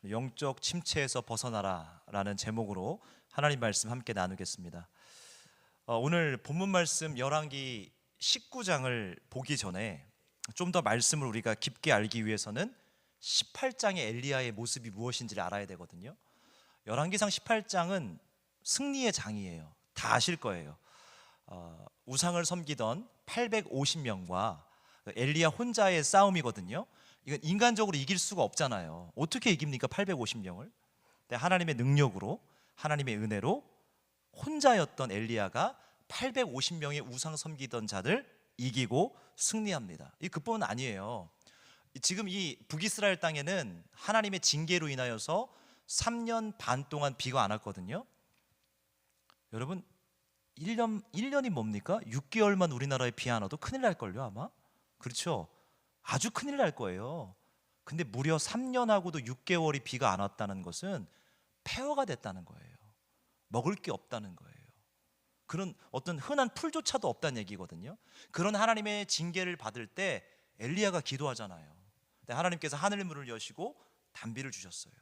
영적 침체에서 벗어나라 라는 제목으로 하나님 말씀 함께 나누겠습니다. 오늘 본문 말씀 열왕기 19장을 보기 전에 좀 더 말씀을 우리가 깊게 알기 위해서는 18장의 엘리야의 모습이 무엇인지를 알아야 되거든요. 열왕기상 18장은 승리의 장이에요. 다 아실 거예요. 우상을 섬기던 850명과 엘리야 혼자의 싸움이거든요. 이건 인간적으로 이길 수가 없잖아요. 어떻게 이깁니까? 850명을. 하나님의 능력으로, 하나님의 은혜로 혼자였던 엘리야가 850명의 우상 섬기던 자들 이기고 승리합니다. 이 그뿐 아니에요. 지금 이 북이스라엘 땅에는 하나님의 징계로 인하여서 3년 반 동안 비가 안 왔거든요. 여러분 1년이 뭡니까? 6개월만 우리나라에 비 안 와도 큰일 날걸요 아마? 그렇죠? 아주 큰일 날 거예요. 근데 무려 3년하고도 6개월이 비가 안 왔다는 것은 폐허가 됐다는 거예요. 먹을 게 없다는 거예요. 그런 어떤 흔한 풀조차도 없다는 얘기거든요. 그런 하나님의 징계를 받을 때 엘리야가 기도하잖아요. 하나님께서 하늘문을 여시고 단비를 주셨어요.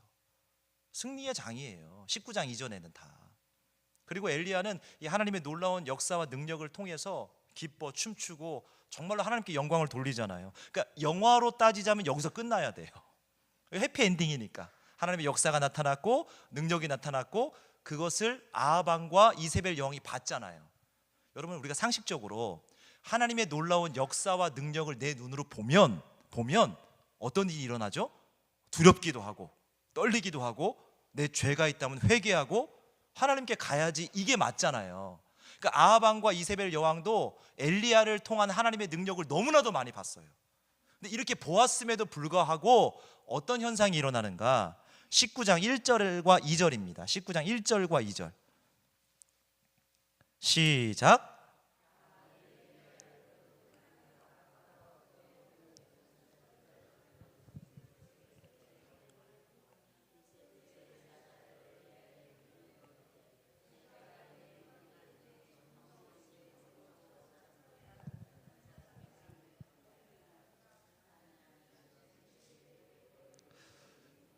승리의 장이에요. 19장 이전에는 다. 그리고 엘리야는 이 하나님의 놀라운 역사와 능력을 통해서 기뻐 춤추고 정말로 하나님께 영광을 돌리잖아요. 그러니까 영화로 따지자면 여기서 끝나야 돼요. 해피엔딩이니까. 하나님의 역사가 나타났고 능력이 나타났고 그것을 아합 왕과 이세벨 여왕이 봤잖아요. 여러분 우리가 상식적으로 하나님의 놀라운 역사와 능력을 내 눈으로 보면 어떤 일이 일어나죠? 두렵기도 하고 떨리기도 하고 내 죄가 있다면 회개하고 하나님께 가야지, 이게 맞잖아요. 그러니까 아합 왕과 이세벨 여왕도 엘리야를 통한 하나님의 능력을 너무나도 많이 봤어요. 근데 이렇게 보았음에도 불구하고 어떤 현상이 일어나는가? 19장 1절과 2절입니다. 19장 1절과 2절 시작.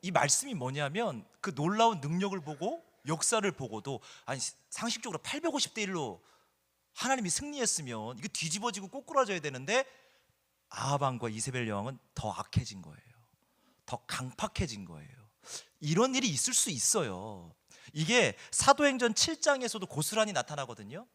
이 말씀이 뭐냐면 그 놀라운 능력을 보고 역사를 보고도 아니 상식적으로 850대 1로 하나님이 승리했으면 이거 뒤집어지고 꼬꾸라져야 되는데 아합 왕과 이세벨 여왕은 더 악해진 거예요. 더 강팍해진 거예요. 이런 일이 있을 수 있어요. 이게 사도행전 7장에서도 고스란히 나타나거든요.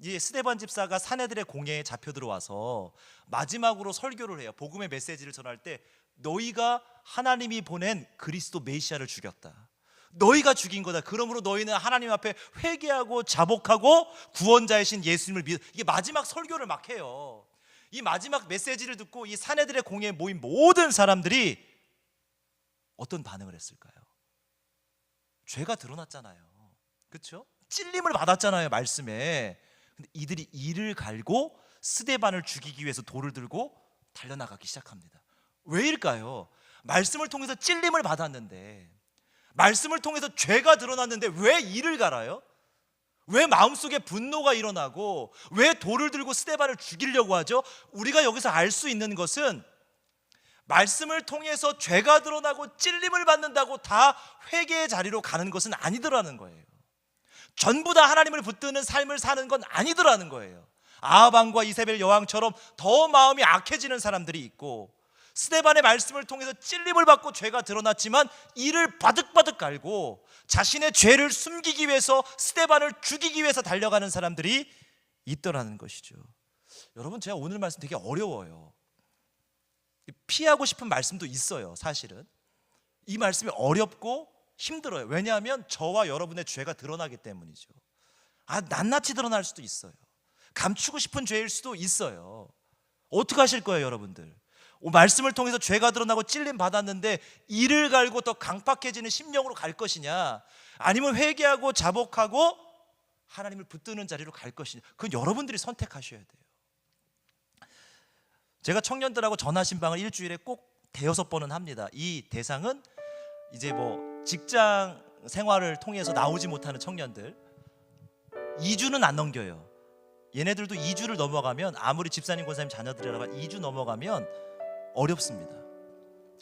이 스데반 집사가 사내들의 공회에 잡혀 들어와서 마지막으로 설교를 해요. 복음의 메시지를 전할 때 너희가 하나님이 보낸 그리스도 메시아를 죽였다. 너희가 죽인 거다. 그러므로 너희는 하나님 앞에 회개하고 자복하고 구원자이신 예수님을 믿어. 이게 마지막 설교를 막 해요. 이 마지막 메시지를 듣고 이 사내들의 공회에 모인 모든 사람들이 어떤 반응을 했을까요? 죄가 드러났잖아요. 그렇죠? 찔림을 받았잖아요, 말씀에. 근데 이들이 이를 갈고 스데반을 죽이기 위해서 돌을 들고 달려나가기 시작합니다. 왜일까요? 말씀을 통해서 찔림을 받았는데, 말씀을 통해서 죄가 드러났는데 왜 이를 갈아요? 왜 마음속에 분노가 일어나고 왜 돌을 들고 스데반을 죽이려고 하죠? 우리가 여기서 알 수 있는 것은 말씀을 통해서 죄가 드러나고 찔림을 받는다고 다 회개의 자리로 가는 것은 아니더라는 거예요. 전부 다 하나님을 붙드는 삶을 사는 건 아니더라는 거예요. 아합 왕과 이세벨 여왕처럼 더 마음이 악해지는 사람들이 있고, 스데반의 말씀을 통해서 찔림을 받고 죄가 드러났지만 이를 바득바득 갈고 자신의 죄를 숨기기 위해서 스데반을 죽이기 위해서 달려가는 사람들이 있더라는 것이죠. 여러분, 제가 오늘 말씀 되게 어려워요. 피하고 싶은 말씀도 있어요. 사실은 이 말씀이 어렵고 힘들어요. 왜냐하면 저와 여러분의 죄가 드러나기 때문이죠. 낱낱이 드러날 수도 있어요. 감추고 싶은 죄일 수도 있어요. 어떻게 하실 거예요, 여러분들? 말씀을 통해서 죄가 드러나고 찔림 받았는데 이를 갈고 더 강팍해지는 심령으로 갈 것이냐, 아니면 회개하고 자복하고 하나님을 붙드는 자리로 갈 것이냐, 그건 여러분들이 선택하셔야 돼요. 제가 청년들하고 전화신방을 일주일에 꼭 대여섯 번은 합니다. 이 대상은 이제 직장 생활을 통해서 나오지 못하는 청년들, 2주는 안 넘겨요. 얘네들도 2주를 넘어가면, 아무리 집사님 권사님 자녀들이라고 2주 넘어가면 어렵습니다.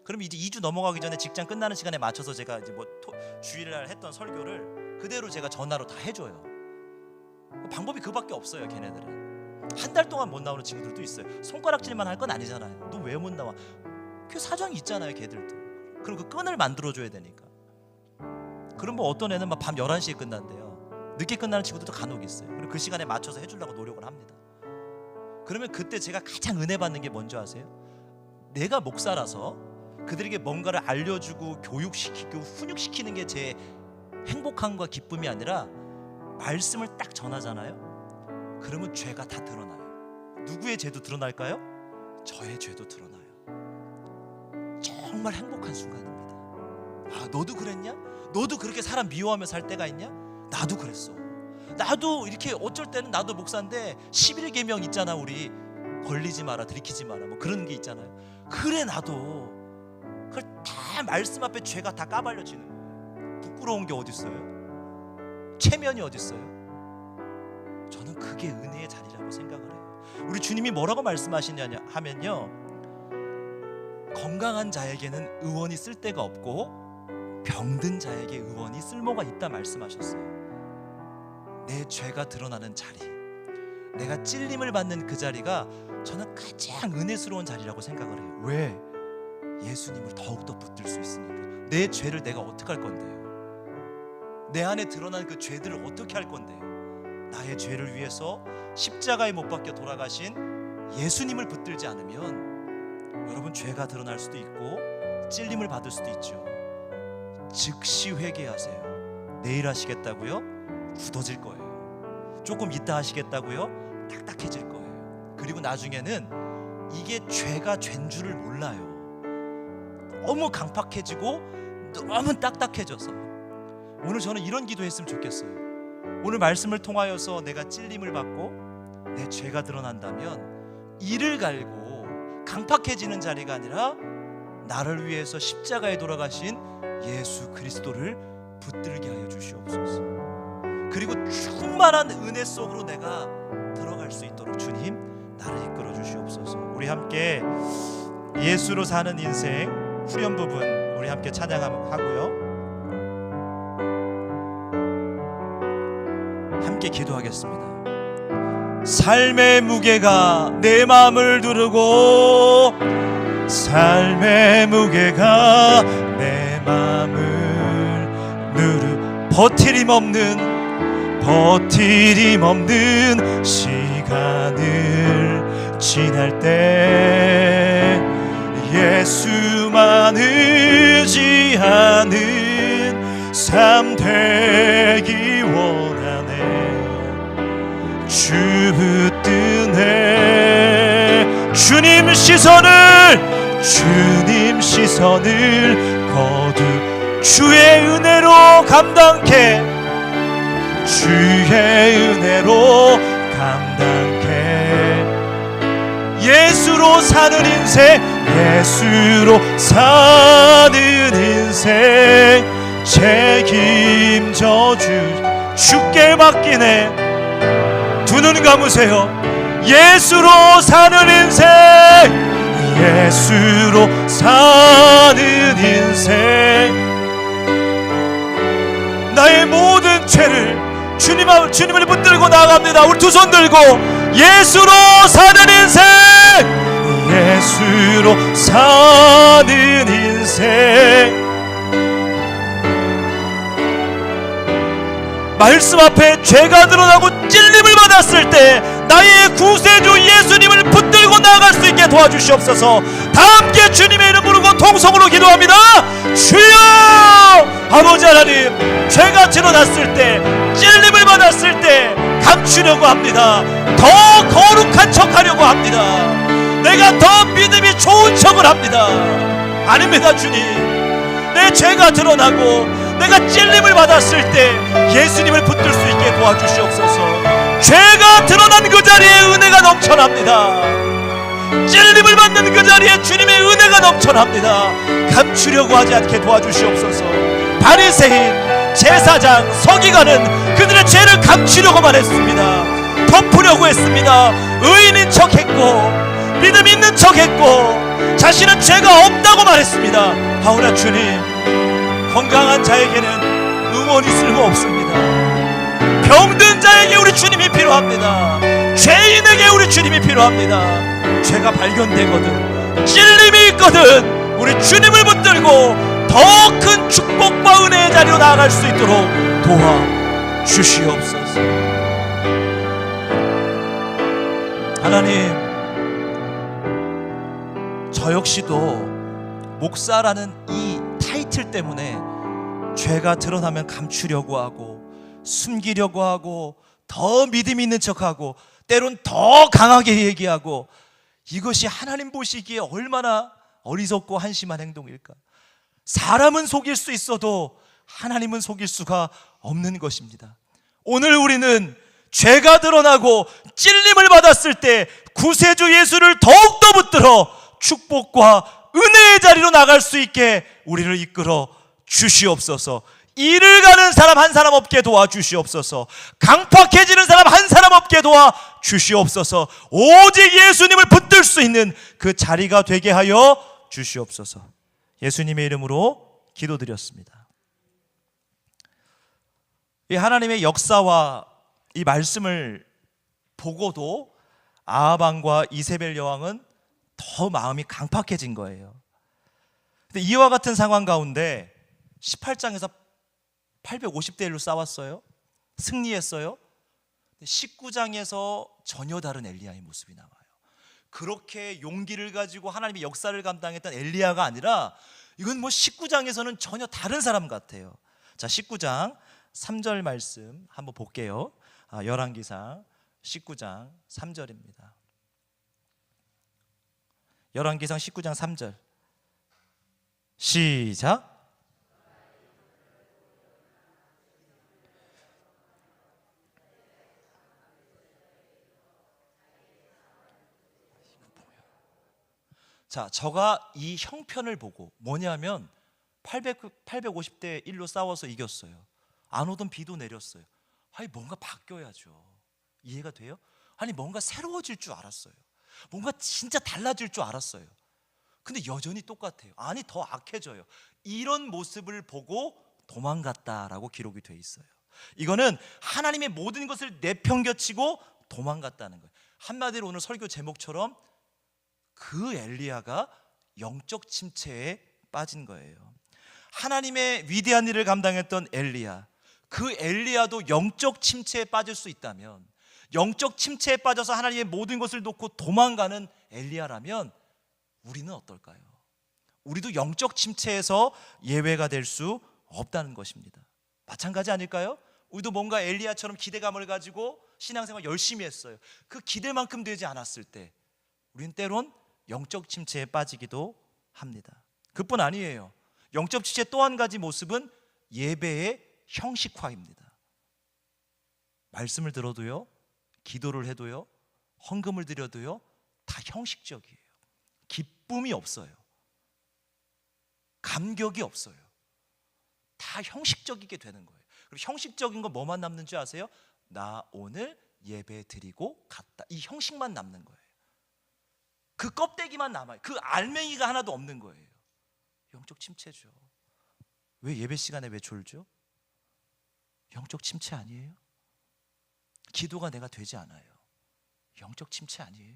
그럼 이제 2주 넘어가기 전에 직장 끝나는 시간에 맞춰서 제가 이제 뭐 주일날 했던 설교를 그대로 제가 전화로 다 해줘요. 방법이 그밖에 없어요. 걔네들은 한 달 동안 못 나오는 친구들도 있어요. 손가락질만 할 건 아니잖아요. 너 왜 못 나와? 그 사정이 있잖아요. 걔들도. 그럼 그 끈을 만들어줘야 되니까. 그럼 뭐 어떤 애는 막 밤 11시에 끝난대요. 늦게 끝나는 친구들도 간혹 있어요. 그리고 그 시간에 맞춰서 해주려고 노력을 합니다. 그러면 그때 제가 가장 은혜 받는 게 뭔지 아세요? 내가 목사라서 그들에게 뭔가를 알려주고 교육시키고 훈육시키는 게 제 행복함과 기쁨이 아니라 말씀을 딱 전하잖아요. 그러면 죄가 다 드러나요. 누구의 죄도 드러날까요? 저의 죄도 드러나요. 정말 행복한 순간입니다. 아, 너도 그랬냐? 너도 그렇게 사람 미워하며 살 때가 있냐? 나도 그랬어. 나도 이렇게 어쩔 때는 나도 목사인데 11계명 있잖아. 우리 걸리지 마라, 들이키지 마라, 뭐 그런 게 있잖아요. 그래 나도. 그걸 다 말씀 앞에 죄가 다 까발려지는 거예요. 부끄러운 게 어디 있어요? 체면이 어디 있어요? 저는 그게 은혜의 자리라고 생각을 해요. 우리 주님이 뭐라고 말씀하시냐 하면요, 건강한 자에게는 의원이 쓸 데가 없고 병든 자에게 의원이 쓸모가 있다 말씀하셨어요. 내 죄가 드러나는 자리, 내가 찔림을 받는 그 자리가 저는 가장 은혜스러운 자리라고 생각을 해요. 왜? 예수님을 더욱더 붙들 수 있으니까. 내 죄를 내가 어떻게 할 건데요? 내 안에 드러난 그 죄들을 어떻게 할 건데요? 나의 죄를 위해서 십자가에 못 박혀 돌아가신 예수님을 붙들지 않으면 여러분 죄가 드러날 수도 있고 찔림을 받을 수도 있죠. 즉시 회개하세요. 내일 하시겠다고요? 굳어질 거예요. 조금 이따 하시겠다고요? 딱딱해질 거예요. 그리고 나중에는 이게 죄가 죄인 줄을 몰라요. 너무 강팍해지고 너무 딱딱해져서. 오늘 저는 이런 기도했으면 좋겠어요. 오늘 말씀을 통하여서 내가 찔림을 받고 내 죄가 드러난다면 이를 갈고 강팍해지는 자리가 아니라 나를 위해서 십자가에 돌아가신 예수 그리스도를 붙들게 하여 주시옵소서. 그리고 충만한 은혜 속으로 내가 들어갈 수 있도록 주님 나를 이끌어 주시옵소서. 우리 함께 예수로 사는 인생 후렴 부분 우리 함께 찬양하고요, 함께 기도하겠습니다. 삶의 무게가 내 마음을 두르고, 삶의 무게가 내 마음을 버티림 없는 시간을 지날 때 예수만 의지하는 삶 되기 원하네. 주 붙드네. 주님 시선을 거두 주의 은혜로 감당케, 주의 은혜로 감당케. 예수로 사는 인생 책임져 주께 맡기네. 두 눈 감으세요. 예수로 사는 인생 나의 모든 죄를 주님을 붙들고 나아갑니다. 우리 두 손 들고 예수로 사는 인생 말씀 앞에 죄가 드러나고 찔림을 받았을 때 나의 구세주 예수님을 붙들고 나아갈 수 있게 도와주시옵소서. 다 함께 주님의 이름 부르고 통성으로 기도합니다. 주여! 아버지 하나님, 죄가 드러났을 때, 찔림을 받았을 때 감추려고 합니다. 더 거룩한 척하려고 합니다. 내가 더 믿음이 좋은 척을 합니다. 아닙니다. 주님, 내 죄가 드러나고 내가 찔림을 받았을 때 예수님을 붙들 수 있게 도와주시옵소서. 죄가 드러난 그 자리에 은혜가 넘쳐납니다. 찔림을 받는 그 자리에 주님의 은혜가 넘쳐납니다. 감추려고 하지 않게 도와주시옵소서. 바리새인, 제사장, 서기관은 그들의 죄를 감추려고만 했습니다. 덮으려고 했습니다. 의인인 척했고 믿음 있는 척했고 자신은 죄가 없다고 말했습니다. 하오나 주님, 건강한 자에게는 응원이 쓸모없습니다. 병든 자에게 우리 주님이 필요합니다. 죄인에게 우리 주님이 필요합니다. 죄가 발견되거든, 찔림이 있거든, 우리 주님을 붙들고 더 큰 축복과 은혜의 자리로 나아갈 수 있도록 도와주시옵소서. 하나님, 저 역시도 목사라는 이 타이틀 때문에 죄가 드러나면 감추려고 하고 숨기려고 하고 더 믿음 있는 척하고 때론 더 강하게 얘기하고, 이것이 하나님 보시기에 얼마나 어리석고 한심한 행동일까. 사람은 속일 수 있어도 하나님은 속일 수가 없는 것입니다. 오늘 우리는 죄가 드러나고 찔림을 받았을 때 구세주 예수를 더욱더 붙들어 축복과 은혜의 자리로 나갈 수 있게 우리를 이끌어 주시옵소서. 일을 가는 사람 한 사람 없게 도와주시옵소서. 강팍해지는 사람 한 사람 없게 도와주시옵소서. 오직 예수님을 붙들 수 있는 그 자리가 되게 하여 주시옵소서. 예수님의 이름으로 기도드렸습니다. 이 하나님의 역사와 이 말씀을 보고도 아합 왕과 이세벨 여왕은 더 마음이 강팍해진 거예요. 근데 이와 같은 상황 가운데 18장에서 850대 1로 싸웠어요. 승리했어요. 19장에서 전혀 다른 엘리야의 모습이 나와요. 그렇게 용기를 가지고 하나님의 역사를 감당했던 엘리야가 아니라 이건 19장에서는 전혀 다른 사람 같아요. 자, 19장 3절 말씀 한번 볼게요. 열왕기상 19장 3절입니다. 열왕기상 19장 3절 시작. 자, 저가 이 형편을 보고 뭐냐면 850대 1로 싸워서 이겼어요. 안 오던 비도 내렸어요. 아니, 뭔가 바뀌어야죠. 이해가 돼요? 아니, 뭔가 새로워질 줄 알았어요. 뭔가 진짜 달라질 줄 알았어요. 근데 여전히 똑같아요. 아니, 더 악해져요. 이런 모습을 보고 도망갔다라고 기록이 돼 있어요. 이거는 하나님의 모든 것을 내팽겨치고 도망갔다는 거예요. 한마디로 오늘 설교 제목처럼 그 엘리야가 영적 침체에 빠진 거예요. 하나님의 위대한 일을 감당했던 엘리야, 그 엘리야도 영적 침체에 빠질 수 있다면, 영적 침체에 빠져서 하나님의 모든 것을 놓고 도망가는 엘리야라면 우리는 어떨까요? 우리도 영적 침체에서 예외가 될 수 없다는 것입니다. 마찬가지 아닐까요? 우리도 뭔가 엘리야처럼 기대감을 가지고 신앙생활 열심히 했어요. 그 기대만큼 되지 않았을 때 우리는 때론 영적 침체에 빠지기도 합니다. 그뿐 아니에요. 영적 침체의 또 한 가지 모습은 예배의 형식화입니다. 말씀을 들어도요, 기도를 해도요, 헌금을 드려도요, 다 형식적이에요. 기쁨이 없어요. 감격이 없어요. 다 형식적이게 되는 거예요. 그리고 형식적인 거 뭐만 남는 줄 아세요? 나 오늘 예배 드리고 갔다, 이 형식만 남는 거예요. 그 껍데기만 남아요. 그 알맹이가 하나도 없는 거예요. 영적 침체죠. 왜 예배 시간에 왜 졸죠? 영적 침체 아니에요? 기도가 내가 되지 않아요. 영적 침체 아니에요?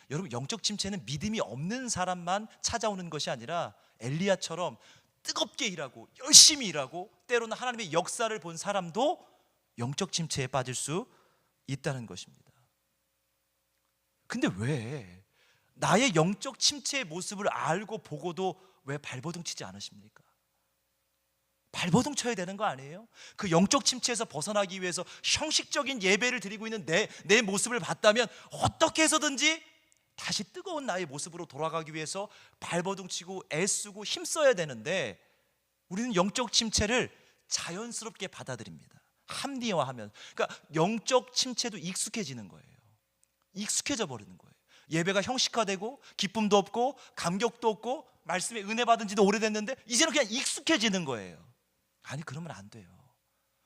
여러분, 영적 침체는 믿음이 없는 사람만 찾아오는 것이 아니라 엘리야처럼 뜨겁게 일하고 열심히 일하고 때로는 하나님의 역사를 본 사람도 영적 침체에 빠질 수 있다는 것입니다. 근데 왜 나의 영적 침체의 모습을 알고 보고도 왜 발버둥 치지 않으십니까? 발버둥 쳐야 되는 거 아니에요? 그 영적 침체에서 벗어나기 위해서 형식적인 예배를 드리고 있는 내 모습을 봤다면 어떻게 해서든지 다시 뜨거운 나의 모습으로 돌아가기 위해서 발버둥 치고 애쓰고 힘써야 되는데, 우리는 영적 침체를 자연스럽게 받아들입니다. 합리화하면. 그러니까 영적 침체도 익숙해지는 거예요. 익숙해져 버리는 거예요. 예배가 형식화되고 기쁨도 없고 감격도 없고 말씀에 은혜 받은 지도 오래됐는데 이제는 그냥 익숙해지는 거예요. 아니, 그러면 안 돼요.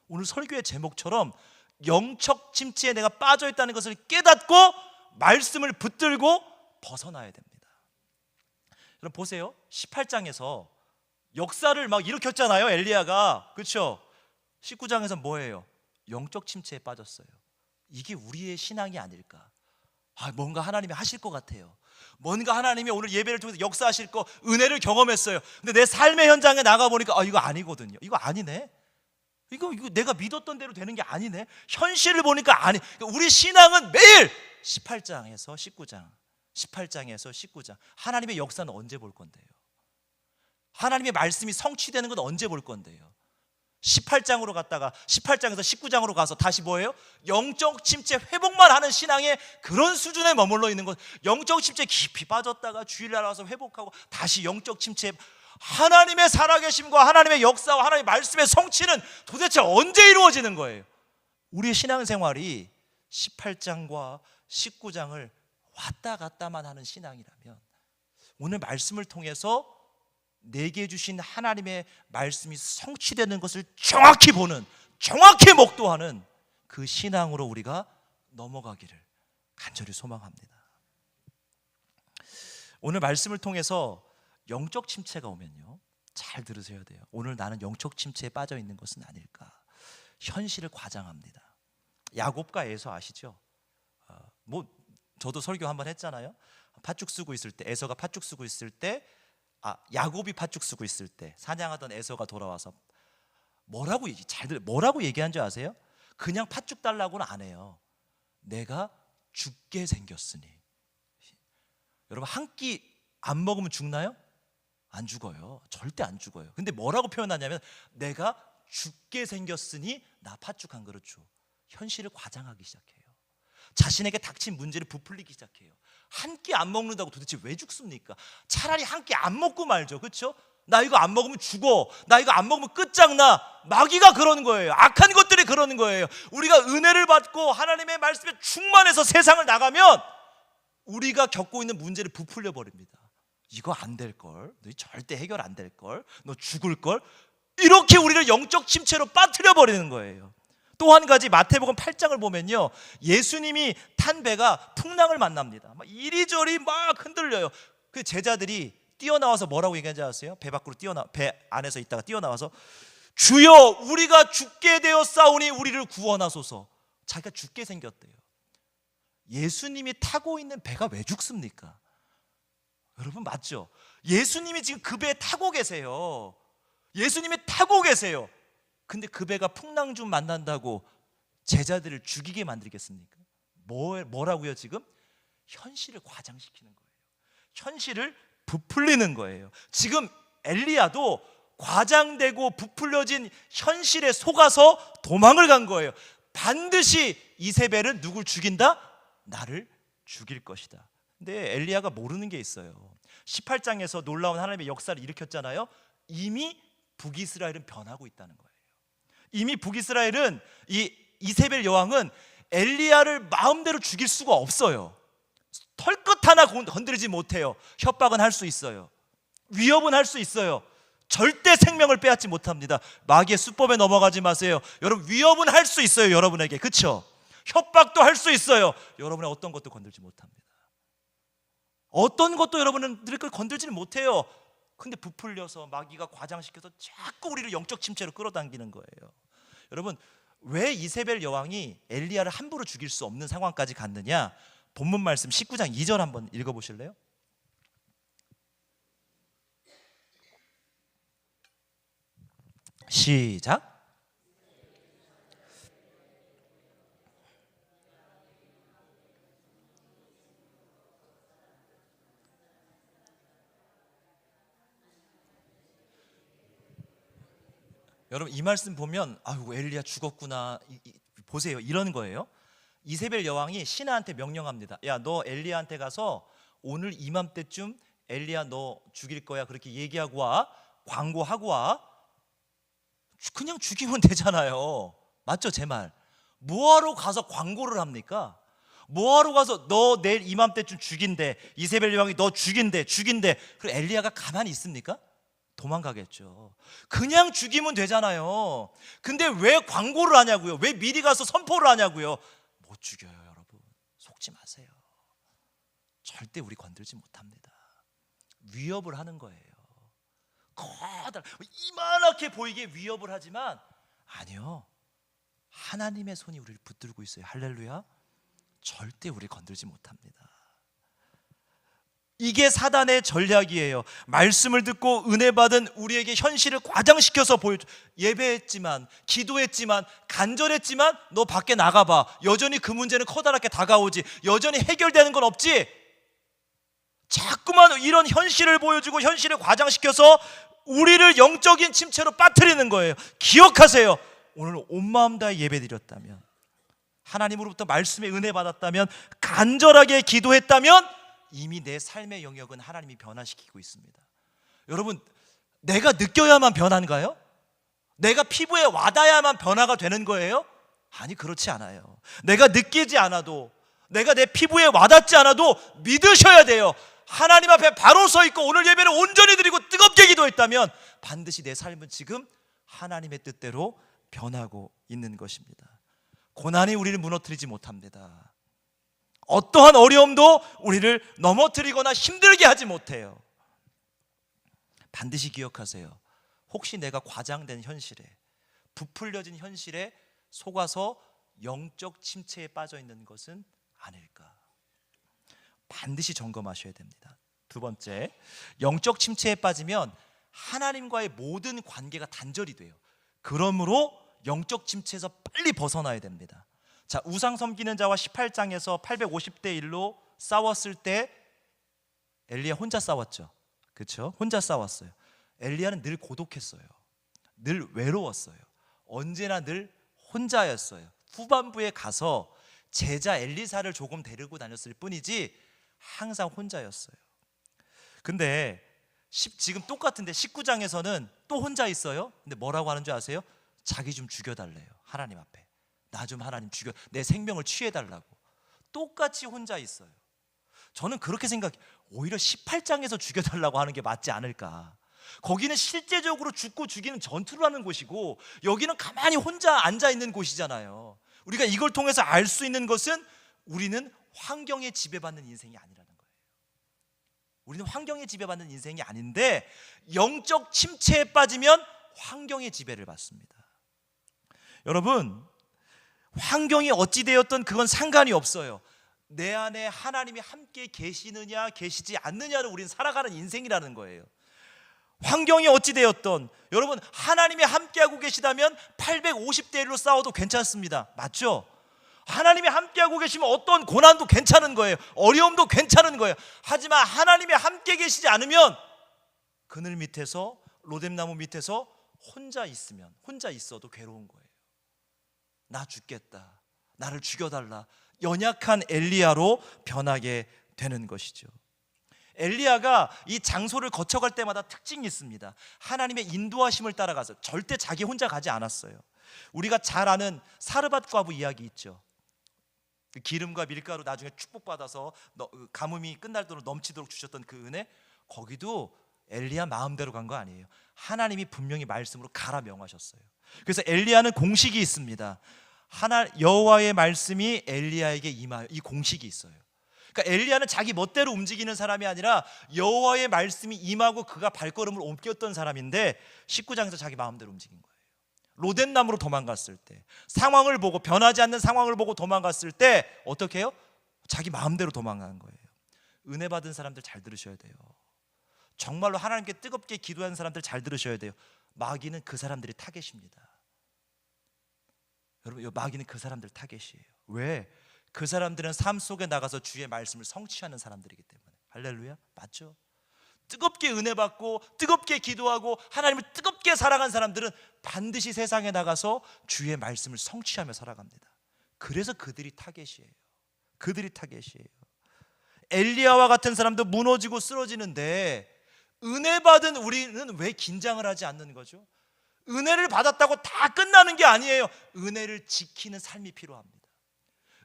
오늘 설교의 제목처럼 영적 침체에 내가 빠져 있다는 것을 깨닫고 말씀을 붙들고 벗어나야 됩니다. 여러분 보세요. 18장에서 역사를 막 일으켰잖아요, 엘리야가. 그렇죠? 19장에서 뭐예요? 영적 침체에 빠졌어요. 이게 우리의 신앙이 아닐까? 뭔가 하나님이 하실 것 같아요. 뭔가 하나님이 오늘 예배를 통해서 역사하실 거, 은혜를 경험했어요. 근데 내 삶의 현장에 나가보니까 이거 아니거든요. 이거 아니네. 이거 내가 믿었던 대로 되는 게 아니네. 현실을 보니까 아니. 우리 신앙은 매일 18장에서 19장, 18장에서 19장. 하나님의 역사는 언제 볼 건데요? 하나님의 말씀이 성취되는 건 언제 볼 건데요? 18장으로 갔다가 18장에서 19장으로 가서 다시 뭐예요? 영적 침체 회복만 하는 신앙의 그런 수준에 머물러 있는 것. 영적 침체 깊이 빠졌다가 주일날 와서 회복하고 다시 영적 침체. 하나님의 살아계심과 하나님의 역사와 하나님의 말씀의 성취는 도대체 언제 이루어지는 거예요? 우리의 신앙생활이 18장과 19장을 왔다 갔다만 하는 신앙이라면 오늘 말씀을 통해서 내게 주신 하나님의 말씀이 성취되는 것을 정확히 보는, 정확히 목도하는 그 신앙으로 우리가 넘어가기를 간절히 소망합니다. 오늘 말씀을 통해서 영적 침체가 오면요, 잘 들으셔야 돼요. 오늘 나는 영적 침체에 빠져 있는 것은 아닐까? 현실을 과장합니다. 야곱과 에서 아시죠? 저도 설교 한번 했잖아요. 팥죽 쓰고 있을 때, 에서가 팥죽 쓰고 있을 때, 야곱이 팥죽 쓰고 있을 때 사냥하던 에서가 돌아와서 뭐라고 얘기한 줄 아세요? 그냥 팥죽 달라고는 안 해요. 내가 죽게 생겼으니. 여러분, 한 끼 안 먹으면 죽나요? 안 죽어요. 절대 안 죽어요. 근데 뭐라고 표현하냐면 내가 죽게 생겼으니 나 팥죽 한 그릇 줘. 현실을 과장하기 시작해요. 자신에게 닥친 문제를 부풀리기 시작해요. 한 끼 안 먹는다고 도대체 왜 죽습니까? 차라리 한 끼 안 먹고 말죠. 그렇죠? 나 이거 안 먹으면 죽어. 나 이거 안 먹으면 끝장나. 마귀가 그러는 거예요. 악한 것들이 그러는 거예요. 우리가 은혜를 받고 하나님의 말씀에 충만해서 세상을 나가면 우리가 겪고 있는 문제를 부풀려 버립니다. 이거 안 될걸, 너 절대 해결 안 될걸, 너 죽을걸. 이렇게 우리를 영적 침체로 빠뜨려 버리는 거예요. 또 한 가지, 마태복음 8장을 보면요, 예수님이 탄 배가 풍랑을 만납니다. 막 이리저리 막 흔들려요. 그 제자들이 뛰어나와서 뭐라고 얘기하는지 아세요? 배 안에서 있다가 뛰어나와서 주여, 우리가 죽게 되었사오니 우리를 구원하소서. 자기가 죽게 생겼대요. 예수님이 타고 있는 배가 왜 죽습니까? 여러분, 맞죠? 예수님이 지금 그 배에 타고 계세요. 예수님이 타고 계세요. 근데 그 배가 풍랑 좀 만난다고 제자들을 죽이게 만들겠습니까? 뭐라고요 지금? 현실을 과장시키는 거예요. 현실을 부풀리는 거예요. 지금 엘리야도 과장되고 부풀려진 현실에 속아서 도망을 간 거예요. 반드시 이세벨은 누굴 죽인다? 나를 죽일 것이다. 근데 엘리야가 모르는 게 있어요. 18장에서 놀라운 하나님의 역사를 일으켰잖아요. 이미 북이스라엘은 변하고 있다는 거예요. 이미 북이스라엘은 이세벨 여왕은 엘리야를 마음대로 죽일 수가 없어요. 털끝 하나 건드리지 못해요. 협박은 할 수 있어요. 위협은 할 수 있어요. 절대 생명을 빼앗지 못합니다. 마귀의 수법에 넘어가지 마세요. 여러분, 위협은 할 수 있어요. 여러분에게. 그렇죠? 협박도 할 수 있어요. 여러분의 어떤 것도 건들지 못합니다. 어떤 것도 여러분은 늘 건들지는 못해요. 근데 부풀려서 마귀가 과장시켜서 자꾸 우리를 영적 침체로 끌어당기는 거예요. 여러분, 왜 이세벨 여왕이 엘리야를 함부로 죽일 수 없는 상황까지 갔느냐? 본문 말씀 19장 2절 한번 읽어보실래요? 시작. 여러분, 이 말씀 보면 아이고, 엘리야 죽었구나. 보세요, 이런 거예요. 이세벨 여왕이 신하한테 명령합니다. 야, 너 엘리야한테 가서 오늘 이맘때쯤 엘리야 너 죽일 거야, 그렇게 얘기하고 와. 광고하고 와. 그냥 죽이면 되잖아요. 맞죠? 제 말. 뭐하러 가서 광고를 합니까? 뭐하러 가서 너 내일 이맘때쯤 죽인대, 이세벨 여왕이 너 죽인대. 그리고 엘리야가 가만히 있습니까? 도망가겠죠. 그냥 죽이면 되잖아요. 근데 왜 광고를 하냐고요? 왜 미리 가서 선포를 하냐고요? 못 죽여요. 여러분, 속지 마세요. 절대 우리 건들지 못합니다. 위협을 하는 거예요. 커다란 이만하게 보이게 위협을 하지만 아니요, 하나님의 손이 우리를 붙들고 있어요. 할렐루야. 절대 우리를 건들지 못합니다. 이게 사단의 전략이에요. 말씀을 듣고 은혜 받은 우리에게 현실을 과장시켜서 보여줘. 예배했지만, 기도했지만, 간절했지만 너 밖에 나가봐. 여전히 그 문제는 커다랗게 다가오지. 여전히 해결되는 건 없지. 자꾸만 이런 현실을 보여주고 현실을 과장시켜서 우리를 영적인 침체로 빠뜨리는 거예요. 기억하세요. 오늘 온 마음 다해 예배드렸다면, 하나님으로부터 말씀의 은혜 받았다면, 간절하게 기도했다면 이미 내 삶의 영역은 하나님이 변화시키고 있습니다. 여러분, 내가 느껴야만 변한가요? 내가 피부에 와닿아야만 변화가 되는 거예요? 아니, 그렇지 않아요. 내가 느끼지 않아도, 내가 내 피부에 와닿지 않아도 믿으셔야 돼요. 하나님 앞에 바로 서 있고 오늘 예배를 온전히 드리고 뜨겁게 기도했다면 반드시 내 삶은 지금 하나님의 뜻대로 변하고 있는 것입니다. 고난이 우리를 무너뜨리지 못합니다. 어떠한 어려움도 우리를 넘어뜨리거나 힘들게 하지 못해요. 반드시 기억하세요. 혹시 내가 과장된 현실에, 부풀려진 현실에 속아서 영적 침체에 빠져 있는 것은 아닐까? 반드시 점검하셔야 됩니다. 두 번째, 영적 침체에 빠지면 하나님과의 모든 관계가 단절이 돼요. 그러므로 영적 침체에서 빨리 벗어나야 됩니다. 자, 우상 섬기는 자와 18장에서 850대 1로 싸웠을 때 엘리야 혼자 싸웠죠. 그렇죠? 혼자 싸웠어요. 엘리야는 늘 고독했어요. 늘 외로웠어요. 언제나 늘 혼자였어요. 후반부에 가서 제자 엘리사를 조금 데리고 다녔을 뿐이지 항상 혼자였어요. 근데 지금 똑같은데 19장에서는 또 혼자 있어요. 근데 뭐라고 하는 줄 아세요? 자기 좀 죽여달래요. 하나님 앞에. 나 좀 하나님 죽여, 내 생명을 취해달라고. 똑같이 혼자 있어요. 저는 그렇게 생각해요. 오히려 18장에서 죽여달라고 하는 게 맞지 않을까. 거기는 실제적으로 죽고 죽이는 전투를 하는 곳이고 여기는 가만히 혼자 앉아있는 곳이잖아요. 우리가 이걸 통해서 알 수 있는 것은 우리는 환경에 지배받는 인생이 아니라는 거예요. 우리는 환경에 지배받는 인생이 아닌데 영적 침체에 빠지면 환경의 지배를 받습니다. 여러분, 환경이 어찌 되었든 그건 상관이 없어요. 내 안에 하나님이 함께 계시느냐 계시지 않느냐를 우리는 살아가는 인생이라는 거예요. 환경이 어찌 되었든 여러분, 하나님이 함께하고 계시다면 850대 1로 싸워도 괜찮습니다. 맞죠? 하나님이 함께하고 계시면 어떤 고난도 괜찮은 거예요. 어려움도 괜찮은 거예요. 하지만 하나님이 함께 계시지 않으면 그늘 밑에서, 로뎀나무 밑에서 혼자 있어도 괴로운 거예요. 나 죽겠다, 나를 죽여달라, 연약한 엘리야로 변하게 되는 것이죠. 엘리야가 이 장소를 거쳐갈 때마다 특징이 있습니다. 하나님의 인도하심을 따라가서 절대 자기 혼자 가지 않았어요. 우리가 잘 아는 사르밧 과부 이야기 있죠. 기름과 밀가루 나중에 축복받아서 가뭄이 끝날도록 넘치도록 주셨던 그 은혜, 거기도 엘리야 마음대로 간 거 아니에요. 하나님이 분명히 말씀으로 가라 명하셨어요. 그래서 엘리야는 공식이 있습니다. 여호와의 말씀이 엘리야에게 임하여, 이 공식이 있어요. 그러니까 엘리야는 자기 멋대로 움직이는 사람이 아니라 여호와의 말씀이 임하고 그가 발걸음을 옮겼던 사람인데 19장에서 자기 마음대로 움직인 거예요. 로뎀나무로 도망갔을 때, 상황을 보고, 변하지 않는 상황을 보고 도망갔을 때 어떻게 해요? 자기 마음대로 도망간 거예요. 은혜 받은 사람들 잘 들으셔야 돼요. 정말로 하나님께 뜨겁게 기도하는 사람들 잘 들으셔야 돼요. 마귀는 그 사람들이 타겟입니다. 여러분, 마귀는 그 사람들 타겟이에요. 왜? 그 사람들은 삶 속에 나가서 주의 말씀을 성취하는 사람들이기 때문에. 할렐루야, 맞죠? 뜨겁게 은혜 받고 뜨겁게 기도하고 하나님을 뜨겁게 사랑한 사람들은 반드시 세상에 나가서 주의 말씀을 성취하며 살아갑니다. 그래서 그들이 타겟이에요. 엘리야와 같은 사람도 무너지고 쓰러지는데 은혜 받은 우리는 왜 긴장을 하지 않는 거죠? 은혜를 받았다고 다 끝나는 게 아니에요. 은혜를 지키는 삶이 필요합니다.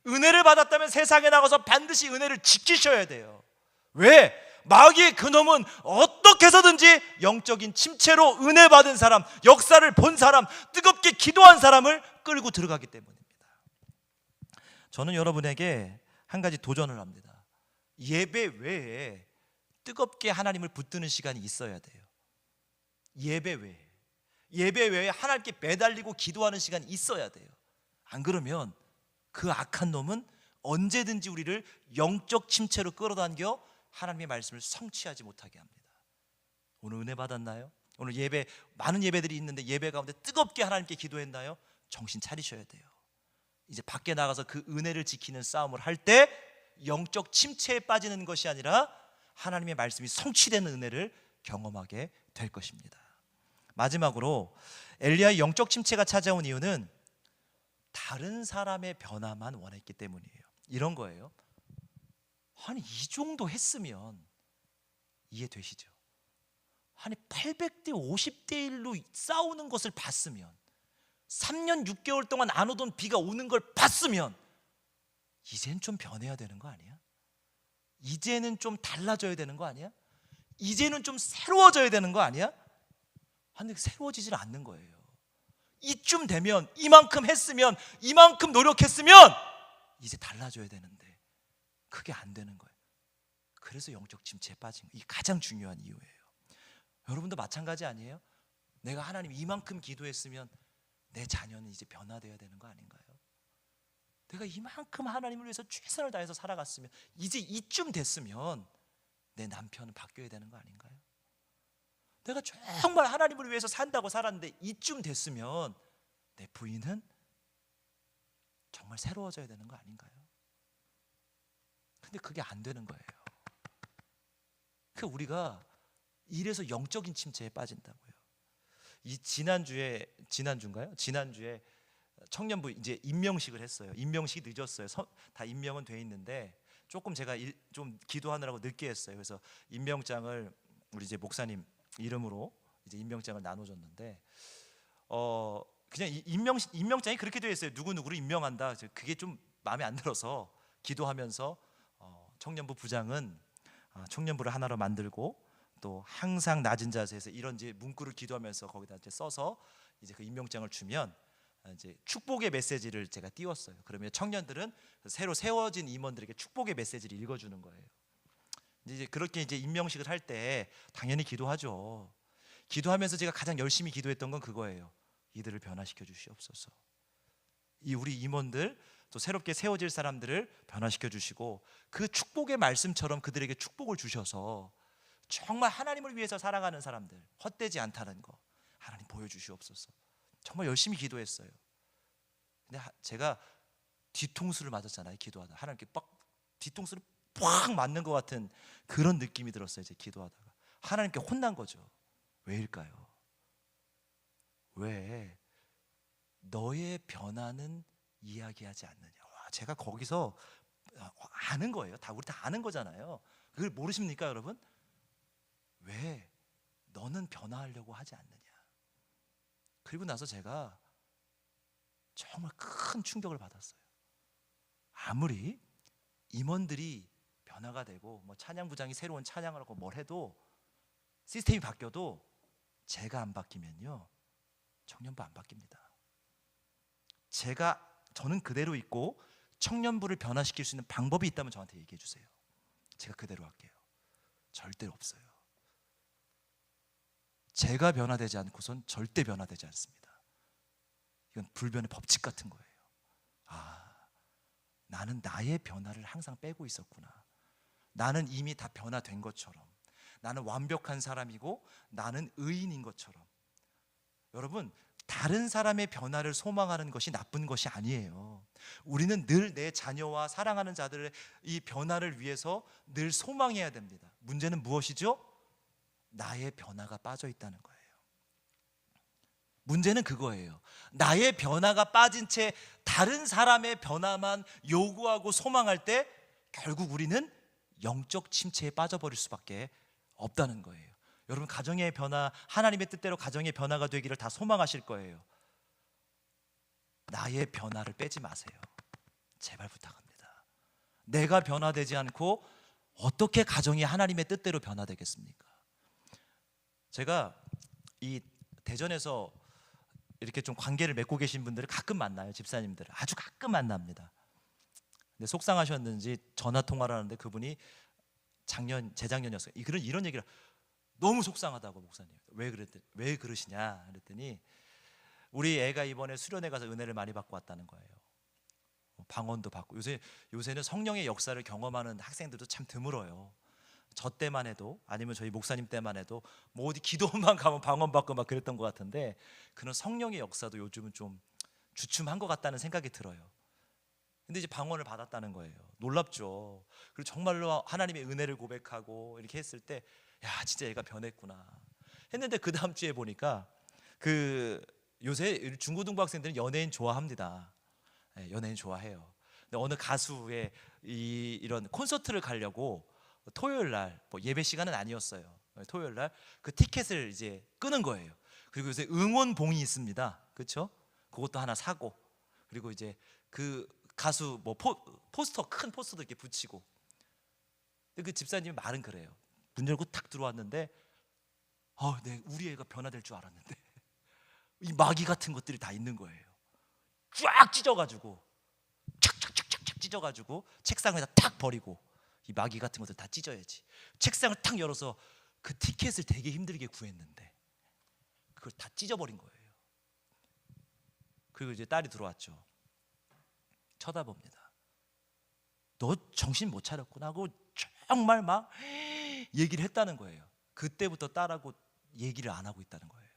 은혜를 받았다면 세상에 나가서 반드시 은혜를 지키셔야 돼요. 왜? 마귀의 그놈은 어떻게 해서든지 영적인 침체로 은혜 받은 사람, 역사를 본 사람, 뜨겁게 기도한 사람을 끌고 들어가기 때문입니다. 저는 여러분에게 한 가지 도전을 합니다. 예배 외에 뜨겁게 하나님을 붙드는 시간이 있어야 돼요. 예배 외에 하나님께 매달리고 기도하는 시간이 있어야 돼요. 안 그러면 그 악한 놈은 언제든지 우리를 영적 침체로 끌어당겨 하나님의 말씀을 성취하지 못하게 합니다. 오늘 은혜 받았나요? 오늘 예배, 많은 예배들이 있는데 예배 가운데 뜨겁게 하나님께 기도했나요? 정신 차리셔야 돼요. 이제 밖에 나가서 그 은혜를 지키는 싸움을 할 때 영적 침체에 빠지는 것이 아니라 하나님의 말씀이 성취되는 은혜를 경험하게 될 것입니다. 마지막으로 엘리야의 영적 침체가 찾아온 이유는 다른 사람의 변화만 원했기 때문이에요. 이런 거예요. 아니 이 정도 했으면 이해되시죠? 아니 800대 50대 1로 싸우는 것을 봤으면 3년 6개월 동안 안 오던 비가 오는 걸 봤으면 이젠 좀 변해야 되는 거 아니야? 이제는 좀 달라져야 되는 거 아니야? 이제는 좀 새로워져야 되는 거 아니야? 근데 새로워지질 않는 거예요. 이쯤 되면, 이만큼 했으면, 이만큼 노력했으면 이제 달라져야 되는데 그게 안 되는 거예요. 그래서 영적 침체에 빠진 거예요. 이게 가장 중요한 이유예요. 여러분도 마찬가지 아니에요? 내가 하나님 이만큼 기도했으면 내 자녀는 이제 변화되어야 되는 거 아닌가요? 내가 이만큼 하나님을 위해서 최선을 다해서 살아갔으면 이제 이쯤 됐으면 내 남편은 바뀌어야 되는 거 아닌가요? 내가 정말 하나님을 위해서 산다고 살았는데 이쯤 됐으면 내 부인은 정말 새로워져야 되는 거 아닌가요? 근데 그게 안 되는 거예요. 그 우리가 이래서 영적인 침체에 빠진다고요. 이 지난주에 청년부 이제 임명식을 했어요. 임명식이 늦었어요. 다 임명은 돼 있는데 조금 제가 좀 기도하느라고 늦게 했어요. 그래서 임명장을 우리 이제 목사님 이름으로 이제 임명장을 나눠줬는데 그냥 임명장이 그렇게 되어 있어요. 누구 누구를 임명한다. 그게 좀 마음에 안 들어서 기도하면서 청년부 부장은 청년부를 하나로 만들고 또 항상 낮은 자세에서 이런 이제 문구를 기도하면서 거기다 이제 써서 이제 그 임명장을 주면 이제 축복의 메시지를 제가 띄웠어요. 그러면 청년들은 새로 세워진 임원들에게 축복의 메시지를 읽어주는 거예요. 이제 그렇게 이제 임명식을 할 때 당연히 기도하죠. 기도하면서 제가 가장 열심히 기도했던 건 그거예요. 이들을 변화시켜 주시옵소서. 이 우리 임원들 또 새롭게 세워질 사람들을 변화시켜 주시고 그 축복의 말씀처럼 그들에게 축복을 주셔서 정말 하나님을 위해서 살아가는 사람들 헛되지 않다는 거 하나님 보여주시옵소서. 정말 열심히 기도했어요. 근데 제가 뒤통수를 맞았잖아요. 기도하다 하나님께 빡 뒤통수를 팍 맞는 것 같은 그런 느낌이 들었어요. 이제 기도하다가 하나님께 혼난 거죠. 왜일까요? 왜 너의 변화는 이야기하지 않느냐. 제가 거기서 아는 거예요. 우리 다 아는 거잖아요. 그걸 모르십니까 여러분? 왜 너는 변화하려고 하지 않느냐. 그리고 나서 제가 정말 큰 충격을 받았어요. 아무리 임원들이 변화가 되고 뭐 찬양부장이 새로운 찬양을 하고 뭘 해도 시스템이 바뀌어도 제가 안 바뀌면요 청년부 안 바뀝니다. 저는 그대로 있고 청년부를 변화시킬 수 있는 방법이 있다면 저한테 얘기해 주세요. 제가 그대로 할게요. 절대로 없어요. 제가 변화되지 않고선 절대 변화되지 않습니다. 이건 불변의 법칙 같은 거예요. 나는 나의 변화를 항상 빼고 있었구나. 나는 이미 다 변화된 것처럼, 나는 완벽한 사람이고 나는 의인인 것처럼. 여러분, 다른 사람의 변화를 소망하는 것이 나쁜 것이 아니에요. 우리는 늘 내 자녀와 사랑하는 자들의 이 변화를 위해서 늘 소망해야 됩니다. 문제는 무엇이죠? 나의 변화가 빠져 있다는 거예요. 문제는 그거예요. 나의 변화가 빠진 채 다른 사람의 변화만 요구하고 소망할 때 결국 우리는 영적 침체에 빠져버릴 수밖에 없다는 거예요. 여러분, 가정의 변화, 하나님의 뜻대로 가정의 변화가 되기를 다 소망하실 거예요. 나의 변화를 빼지 마세요. 제발 부탁합니다. 내가 변화되지 않고 어떻게 가정이 하나님의 뜻대로 변화되겠습니까? 제가 이 대전에서 이렇게 좀 관계를 맺고 계신 분들을 가끔 만나요. 집사님들을 아주 가끔 만납니다. 근데 속상하셨는지 전화 통화를 하는데 그분이 재작년이었어요. 이런 얘기를 너무 속상하다고 목사님. 왜 그러시냐 그랬더니 우리 애가 이번에 수련회 가서 은혜를 많이 받고 왔다는 거예요. 방언도 받고 요새는 성령의 역사를 경험하는 학생들도 참 드물어요. 저 때만 해도 아니면 저희 목사님 때만 해도 뭐 어디 기도만 가면 방언 받고 막 그랬던 것 같은데 그런 성령의 역사도 요즘은 좀 주춤한 것 같다는 생각이 들어요. 근데 이제 방언을 받았다는 거예요. 놀랍죠. 그리고 정말로 하나님의 은혜를 고백하고 이렇게 했을 때 야 진짜 얘가 변했구나 했는데 그 다음 주에 보니까 요새 중고등부 학생들은 연예인 좋아합니다. 연예인 좋아해요. 근데 어느 가수의 이런 콘서트를 가려고 토요일 날 예배 시간은 아니었어요. 토요일 날 그 티켓을 이제 끄는 거예요. 그리고 요새 응원봉이 있습니다. 그렇죠? 그것도 하나 사고 그리고 이제 그 가수 포스터 큰 포스터도 이렇게 붙이고. 그 집사님이 말은 그래요. 문 열고 탁 들어왔는데 우리 애가 변화될 줄 알았는데 이 마귀 같은 것들이 다 있는 거예요. 쫙 찢어가지고 착착착착 찢어가지고 책상에다 탁 버리고 이 마귀 같은 것들 다 찢어야지. 책상을 탁 열어서 그 티켓을 되게 힘들게 구했는데 그걸 다 찢어버린 거예요. 그리고 이제 딸이 들어왔죠. 쳐다봅니다. 너 정신 못 차렸구나 하고 정말 막 얘기를 했다는 거예요. 그때부터 딸하고 얘기를 안 하고 있다는 거예요.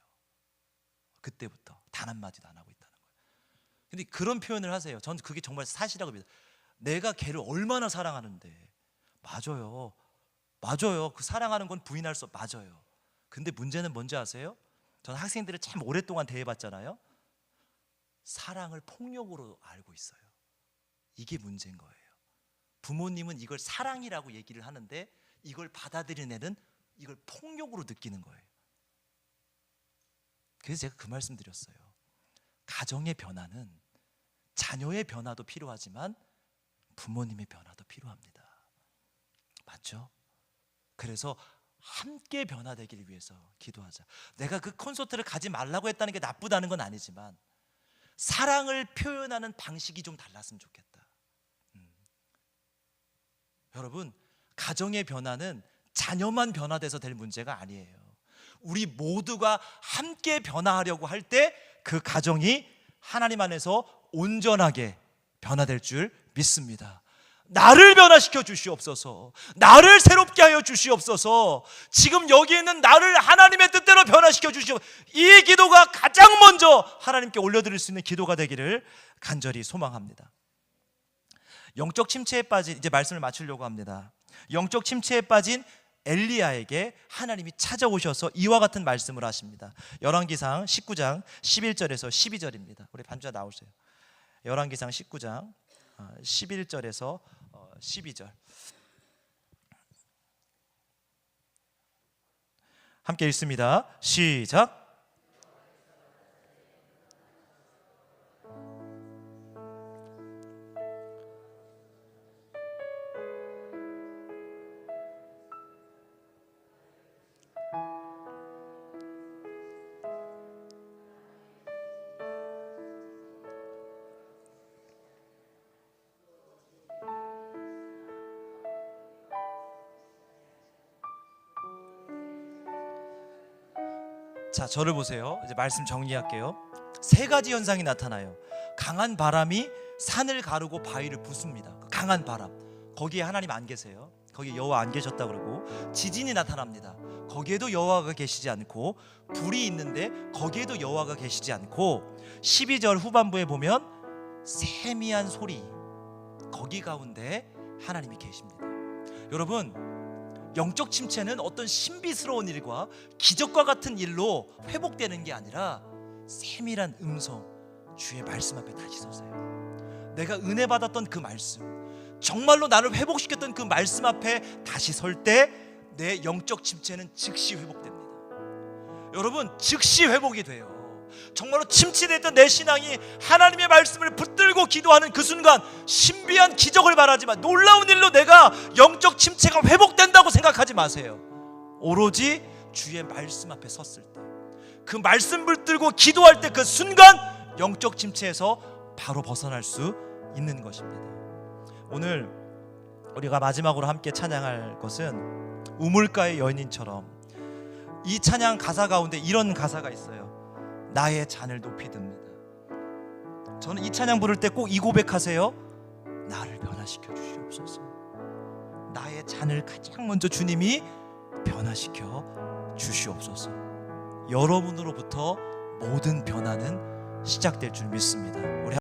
그때부터 단 한마디도 안 하고 있다는 거예요. 근데 그런 표현을 하세요. 저는 그게 정말 사실이라고 믿어요. 내가 걔를 얼마나 사랑하는데. 맞아요. 그 사랑하는 건 부인할 수 맞아요. 근데 문제는 뭔지 아세요? 저는 학생들을 참 오랫동안 대해봤잖아요. 사랑을 폭력으로 알고 있어요. 이게 문제인 거예요. 부모님은 이걸 사랑이라고 얘기를 하는데 이걸 받아들이는 애는 이걸 폭력으로 느끼는 거예요. 그래서 제가 그 말씀 드렸어요. 가정의 변화는 자녀의 변화도 필요하지만 부모님의 변화도 필요합니다. 맞죠? 그래서 함께 변화되기를 위해서 기도하자. 내가 그 콘서트를 가지 말라고 했다는 게 나쁘다는 건 아니지만 사랑을 표현하는 방식이 좀 달랐으면 좋겠다. 여러분, 가정의 변화는 자녀만 변화돼서 될 문제가 아니에요. 우리 모두가 함께 변화하려고 할 때 그 가정이 하나님 안에서 온전하게 변화될 줄 믿습니다. 나를 변화시켜 주시옵소서. 나를 새롭게 하여 주시옵소서. 지금 여기 있는 나를 하나님의 뜻대로 변화시켜 주시옵소서. 이 기도가 가장 먼저 하나님께 올려드릴 수 있는 기도가 되기를 간절히 소망합니다. 영적 침체에 빠진, 이제 말씀을 마치려고 합니다. 영적 침체에 빠진 엘리야에게 하나님이 찾아오셔서 이와 같은 말씀을 하십니다. 열왕기상 19장 11절에서 12절입니다. 우리 반주자 나오세요. 열왕기상 19장 11절에서 12절 함께 읽습니다. 시작. 자, 저를 보세요. 이제 말씀 정리할게요. 세 가지 현상이 나타나요. 강한 바람이 산을 가르고 바위를 부숩니다. 강한 바람, 거기에 하나님 안 계세요. 거기에 여호와 안 계셨다 그러고, 지진이 나타납니다. 거기에도 여호와가 계시지 않고, 불이 있는데 거기에도 여호와가 계시지 않고, 12절 후반부에 보면 세미한 소리, 거기 가운데 하나님이 계십니다. 여러분, 영적 침체는 어떤 신비스러운 일과 기적과 같은 일로 회복되는 게 아니라 세밀한 음성, 주의 말씀 앞에 다시 서세요. 내가 은혜 받았던 그 말씀, 정말로 나를 회복시켰던 그 말씀 앞에 다시 설 때 내 영적 침체는 즉시 회복됩니다. 여러분, 즉시 회복이 돼요. 정말로 침체됐던 내 신앙이 하나님의 말씀을 붙들고 기도하는 그 순간 신비한 기적을 말하지만, 놀라운 일로 내가 영적 침체가 회복된다고 생각하지 마세요. 오로지 주의 말씀 앞에 섰을 때, 그 말씀 붙들고 기도할 때 그 순간 영적 침체에서 바로 벗어날 수 있는 것입니다. 오늘 우리가 마지막으로 함께 찬양할 것은 우물가의 여인처럼, 이 찬양 가사 가운데 이런 가사가 있어요. 나의 잔을 높이 듭니다. 저는 이 찬양 부를 때 꼭 이 고백하세요. 나를 변화시켜 주시옵소서. 나의 잔을 가장 먼저 주님이 변화시켜 주시옵소서. 여러분으로부터 모든 변화는 시작될 줄 믿습니다. 우리